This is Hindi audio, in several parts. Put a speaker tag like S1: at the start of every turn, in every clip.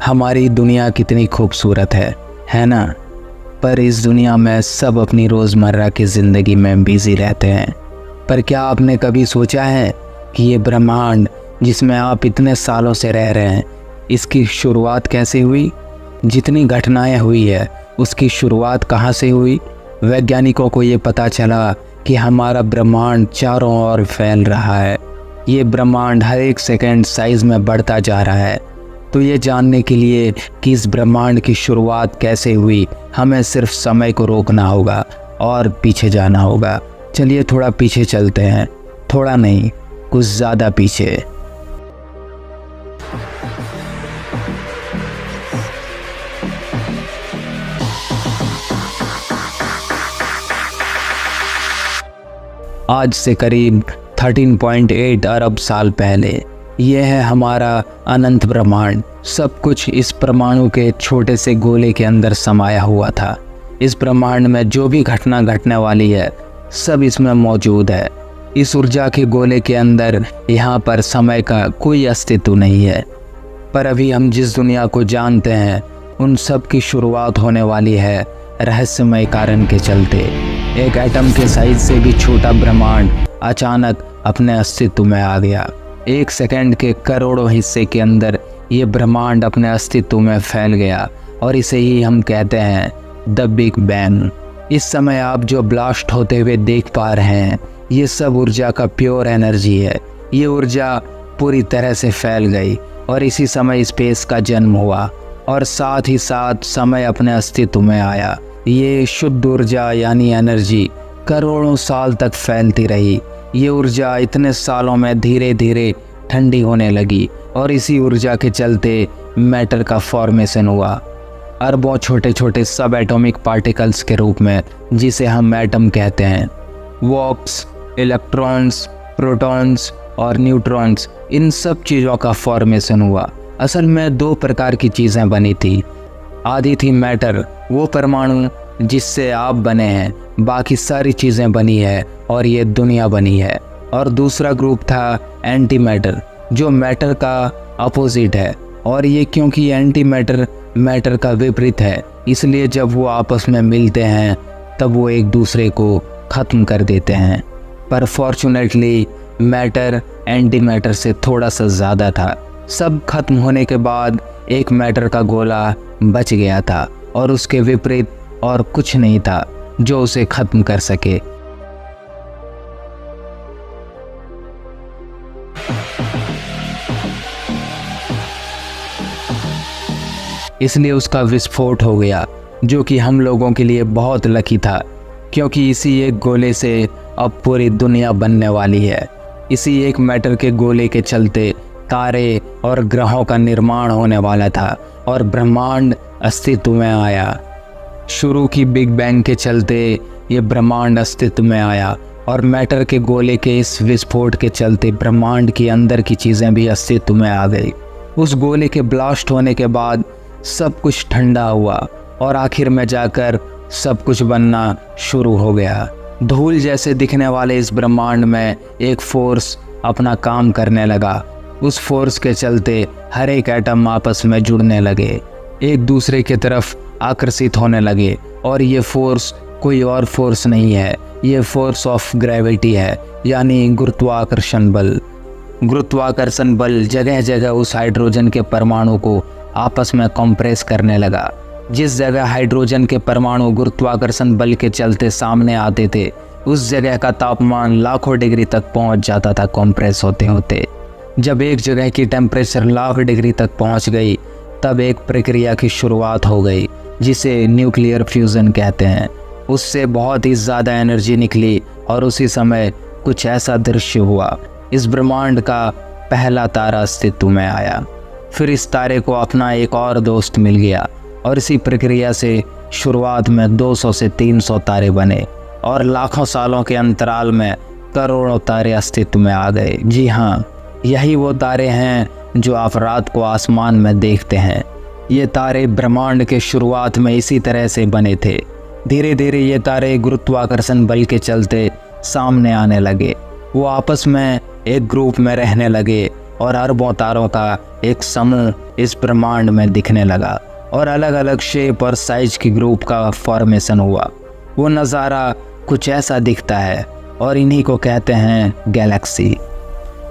S1: हमारी दुनिया कितनी खूबसूरत है ना। पर इस दुनिया में सब अपनी रोज़मर्रा की ज़िंदगी में बिज़ी रहते हैं। पर क्या आपने कभी सोचा है कि ये ब्रह्मांड जिसमें आप इतने सालों से रह रहे हैं, इसकी शुरुआत कैसे हुई? जितनी घटनाएं हुई है उसकी शुरुआत कहाँ से हुई? वैज्ञानिकों को ये पता चला कि हमारा ब्रह्मांड चारों ओर फैल रहा है। ये ब्रह्मांड हर एक सेकंड साइज़ में बढ़ता जा रहा है। तो ये जानने के लिए कि इस ब्रह्मांड की शुरुआत कैसे हुई, हमें सिर्फ समय को रोकना होगा और पीछे जाना होगा। चलिए थोड़ा पीछे चलते हैं, थोड़ा नहीं कुछ ज़्यादा पीछे। आज से करीब 13.8 अरब साल पहले यह है हमारा अनंत ब्रह्मांड। सब कुछ इस परमाणु के छोटे से गोले के अंदर समाया हुआ था। इस ब्रह्मांड में जो भी घटना घटने वाली है सब इसमें मौजूद है। इस ऊर्जा के गोले के अंदर यहाँ पर समय का कोई अस्तित्व नहीं है। पर अभी हम जिस दुनिया को जानते हैं उन सब की शुरुआत होने वाली है रहस्यमय कारण के चलते। एक एटम के साइज से भी छोटा ब्रह्मांड अचानक अपने अस्तित्व में आ गया। एक सेकंड के करोड़ों हिस्से के अंदर ये ब्रह्मांड अपने अस्तित्व में फैल गया और इसे ही हम कहते हैं द बिग बैंग। इस समय आप जो ब्लास्ट होते हुए देख पा रहे हैं ये सब ऊर्जा का प्योर एनर्जी है। ये ऊर्जा पूरी तरह से फैल गई और इसी समय स्पेस का जन्म हुआ और साथ ही साथ समय अपने अस्तित्व में आया। ये शुद्ध ऊर्जा यानी एनर्जी करोड़ों साल तक फैलती रही। ये ऊर्जा इतने सालों में धीरे धीरे ठंडी होने लगी और इसी ऊर्जा के चलते मैटर का फॉर्मेशन हुआ अरबों छोटे छोटे सब एटॉमिक पार्टिकल्स के रूप में, जिसे हम एटम कहते हैं। वॉक्स, इलेक्ट्रॉन्स, प्रोटॉन्स और न्यूट्रॉन्स, इन सब चीज़ों का फॉर्मेशन हुआ। असल में दो प्रकार की चीज़ें बनी थी। आधी थी मैटर, वो परमाणु जिससे आप बने हैं, बाकी सारी चीज़ें बनी है और ये दुनिया बनी है। और दूसरा ग्रुप था एंटी मैटर, जो मैटर का अपोजिट है। और ये क्योंकि एंटी मैटर मैटर का विपरीत है, इसलिए जब वो आपस में मिलते हैं तब वो एक दूसरे को ख़त्म कर देते हैं। पर फॉर्चुनेटली मैटर एंटी मैटर से थोड़ा सा ज़्यादा था। सब खत्म होने के बाद एक मैटर का गोला बच गया था और उसके विपरीत और कुछ नहीं था जो उसे खत्म कर सके। इसलिए उसका विस्फोट हो गया, जो कि हम लोगों के लिए बहुत लकी था, क्योंकि इसी एक गोले से अब पूरी दुनिया बनने वाली है। इसी एक मैटर के गोले के चलते तारे और ग्रहों का निर्माण होने वाला था और ब्रह्मांड अस्तित्व में आया। शुरू की बिग बैंग के चलते ये ब्रह्मांड अस्तित्व में आया और मैटर के गोले के इस विस्फोट के चलते ब्रह्मांड के अंदर की चीज़ें भी अस्तित्व में आ गई। उस गोले के ब्लास्ट होने के बाद सब कुछ ठंडा हुआ और आखिर में जाकर सब कुछ बनना शुरू हो गया। धूल जैसे दिखने वाले इस ब्रह्मांड में एक फोर्स अपना काम करने लगा। उस फोर्स के चलते हर एक एटम आपस में जुड़ने लगे, एक दूसरे की तरफ आकर्षित होने लगे। और ये फोर्स कोई और फोर्स नहीं है, ये फोर्स ऑफ ग्रेविटी है, यानी गुरुत्वाकर्षण बल। गुरुत्वाकर्षण बल जगह जगह उस हाइड्रोजन के परमाणु को आपस में कंप्रेस करने लगा। जिस जगह हाइड्रोजन के परमाणु गुरुत्वाकर्षण बल के चलते सामने आते थे, उस जगह का तापमान लाखों डिग्री तक पहुंच जाता था कंप्रेस होते होते। जब एक जगह की टेम्परेचर लाख डिग्री तक पहुंच गई तब एक प्रक्रिया की शुरुआत हो गई जिसे न्यूक्लियर फ्यूज़न कहते हैं। उससे बहुत ही ज़्यादा एनर्जी निकली और उसी समय कुछ ऐसा दृश्य हुआ। इस ब्रह्मांड का पहला तारा अस्तित्व में आया। फिर इस तारे को अपना एक और दोस्त मिल गया और इसी प्रक्रिया से शुरुआत में 200 से 300 तारे बने और लाखों सालों के अंतराल में करोड़ों तारे अस्तित्व में आ गए। जी हाँ, यही वो तारे हैं जो आप रात को आसमान में देखते हैं। ये तारे ब्रह्मांड के शुरुआत में इसी तरह से बने थे। धीरे धीरे ये तारे गुरुत्वाकर्षण बल के चलते सामने आने लगे। वो आपस में एक ग्रुप में रहने लगे और अरबों तारों का एक समूह इस ब्रह्मांड में दिखने लगा और अलग अलग शेप और साइज की ग्रुप का फॉर्मेशन हुआ। वो नज़ारा कुछ ऐसा दिखता है और इन्हीं को कहते हैं गैलेक्सी।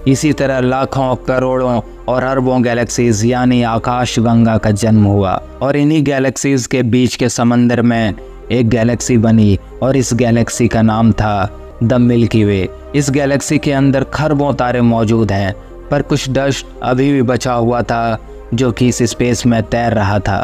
S1: इसी तरह लाखों, करोड़ों और अरबों गैलेक्सीज यानी आकाश गंगा का जन्म हुआ और इन्हीं गैलेक्सीज के बीच के समंदर में एक गैलेक्सी बनी और इस गैलेक्सी का नाम था द मिल्की वे। इस गैलेक्सी के अंदर खरबों तारे मौजूद हैं, पर कुछ डस्ट अभी भी बचा हुआ था जो कि इस स्पेस में तैर रहा था।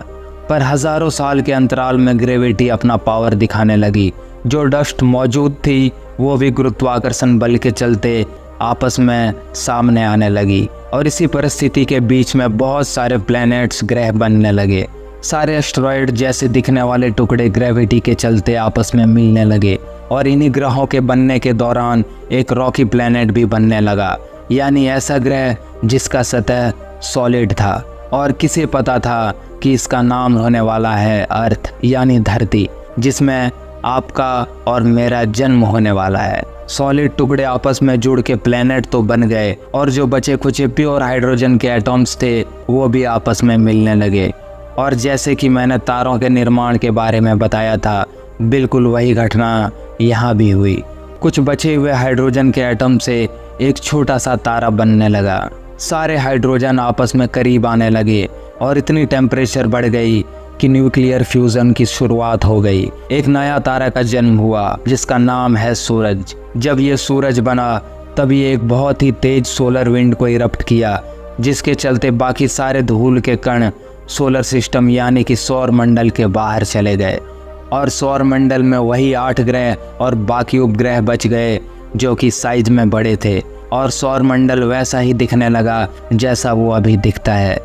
S1: पर हज़ारों साल के अंतराल में ग्रेविटी अपना पावर दिखाने लगी। जो डस्ट मौजूद थी वो भी गुरुत्वाकर्षण बल के चलते आपस में सामने आने लगी और इसी परिस्थिति के बीच में बहुत सारे प्लैनेट्स, ग्रह बनने लगे। सारे एस्टेरॉयड जैसे दिखने वाले टुकड़े ग्रेविटी के चलते आपस में मिलने लगे और इन्हीं ग्रहों के बनने के दौरान एक रॉकी प्लैनेट भी बनने लगा, यानी ऐसा ग्रह जिसका सतह सॉलिड था और किसे पता था कि इसका नाम होने वाला है अर्थ यानी धरती, जिसमें आपका और मेरा जन्म होने वाला है। सॉलिड टुकड़े आपस में जुड़ के प्लैनेट तो बन गए और जो बचे खुचे प्योर हाइड्रोजन के एटॉम्स थे वो भी आपस में मिलने लगे। और जैसे कि मैंने तारों के निर्माण के बारे में बताया था, बिल्कुल वही घटना यहाँ भी हुई। कुछ बचे हुए हाइड्रोजन के एटम से एक छोटा सा तारा बनने लगा। सारे हाइड्रोजन आपस में करीब आने लगे और इतनी टेम्परेचर बढ़ गई कि न्यूक्लियर फ्यूजन की शुरुआत हो गई। एक नया तारा का जन्म हुआ जिसका नाम है सूरज। जब ये सूरज बना तब ये एक बहुत ही तेज सोलर विंड को इरप्ट किया, जिसके चलते बाकी सारे धूल के कण सोलर सिस्टम यानी कि सौर मंडल के बाहर चले गए और सौर मंडल में वही 8 ग्रह और बाकी उपग्रह बच गए जो कि साइज में बड़े थे और सौर मंडल वैसा ही दिखने लगा जैसा वो अभी दिखता है।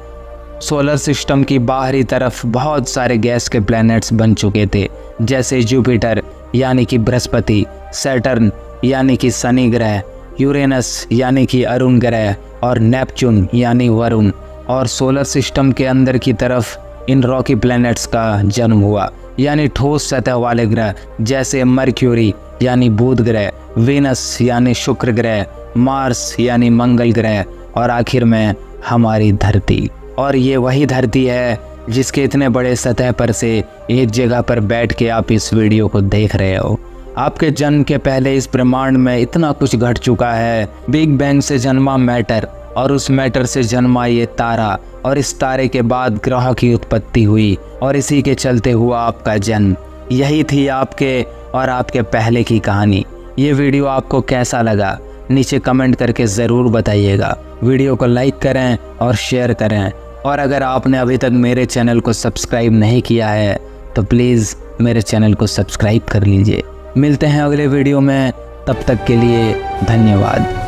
S1: सोलर सिस्टम की बाहरी तरफ बहुत सारे गैस के प्लैनेट्स बन चुके थे, जैसे जुपिटर यानी कि बृहस्पति, सैटर्न यानी कि शनि ग्रह, यूरेनस यानी कि अरुण ग्रह और नेपच्यून यानी वरुण। और सोलर सिस्टम के अंदर की तरफ इन रॉकी प्लैनेट्स का जन्म हुआ, यानी ठोस सतह वाले ग्रह जैसे मर्क्यूरी यानी बुध ग्रह, वीनस यानी शुक्र ग्रह, मार्स यानी मंगल ग्रह और आखिर में हमारी धरती। और ये वही धरती है जिसके इतने बड़े सतह पर से एक जगह पर बैठ के आप इस वीडियो को देख रहे हो। आपके जन्म के पहले इस ब्रह्मांड में इतना कुछ घट चुका है। बिग बैंग से जन्मा मैटर और उस मैटर से जन्मा ये तारा और इस तारे के बाद ग्रहों की उत्पत्ति हुई और इसी के चलते हुआ आपका जन्म। यही थी आपके और आपके पहले की कहानी। ये वीडियो आपको कैसा लगा नीचे कमेंट करके ज़रूर बताइएगा। वीडियो को लाइक करें और शेयर करें और अगर आपने अभी तक मेरे चैनल को सब्सक्राइब नहीं किया है तो प्लीज़ मेरे चैनल को सब्सक्राइब कर लीजिए। मिलते हैं अगले वीडियो में, तब तक के लिए धन्यवाद।